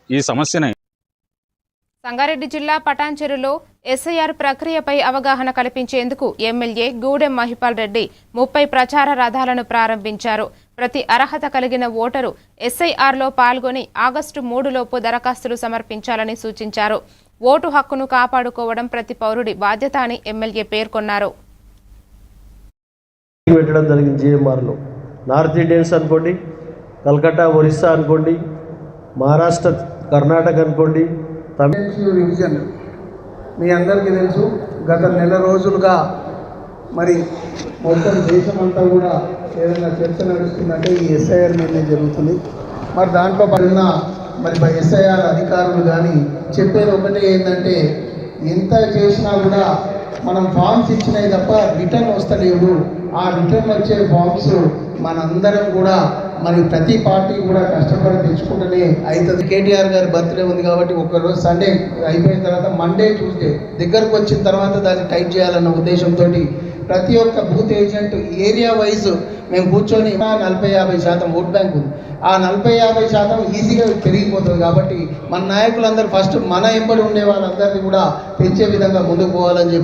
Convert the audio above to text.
ఈ సమస్యని సంగారెడ్డి జిల్లా పటాన్చెరులో ఎస్ఐఆర్ ప్రక్రియపై అవగాహన కల్పించేందుకు ఎమ్మెల్యే గూడెం మహిపాల్ రెడ్డి 30 ప్రచార రథాలను ప్రారంభించారు. ప్రతి అర్హత కలిగిన ఓటరు ఎస్ఐఆర్లో పాల్గొని ఆగస్టు 3 లోపు దరఖాస్తులు సమర్పించాలని సూచించారు. ఓటు హక్కును కాపాడుకోవడం ప్రతి పౌరుడి బాధ్యత అని ఎమ్మెల్యే పేర్కొన్నారు. పెట్టడం జరిగింది జిఎంఆర్లో. నార్త్ ఇండియన్స్ అనుకోండి, కలకత్తా ఒరిస్సా అనుకోండి, మహారాష్ట్ర కర్ణాటక అనుకోండి, తమిళ రివిజన్ మీ అందరికీ తెలుసు. గత నెల రోజులుగా మరి మొత్తం దేశమంతా కూడా ఏదైనా చర్చ నడుస్తుందంటే ఈ ఎస్ఐఆర్ మీదనే జరుగుతుంది. మరి దాంట్లో పడిన మరి ఎస్ఐఆర్ అధికారులు కానీ చెప్పేది ఒకటే ఏంటంటే, ఎంత చేసినా కూడా మనం ఫామ్స్ ఇచ్చినాయి తప్ప రిటర్న్ వస్తలేవు. ఆ రిటర్న్ వచ్చే ఫామ్స్ మనందరం కూడా మరి ప్రతి పార్టీ కూడా కష్టపడి తెచ్చుకుంటూనే అవుతుంది. కేటీఆర్ గారి బర్త్డే ఉంది కాబట్టి ఒకరోజు సండే అయిపోయిన తర్వాత మండే ట్యూస్డే దగ్గరకు వచ్చిన తర్వాత దాన్ని టైప్ చేయాలన్న ఉద్దేశంతో ప్రతి ఒక్క బూత్ ఏజెంట్ ఏరియా వైజ్ మేము కూర్చొని 40-50% ఓట్ బ్యాంక్ ఉంది. ఆ 40-50% ఈజీగా పెరిగిపోతుంది. కాబట్టి మన నాయకులందరూ ఫస్ట్ మన ఎంబడి ఉండే వాళ్ళందరినీ కూడా పెంచే విధంగా ముందుకు పోవాలని చెప్పి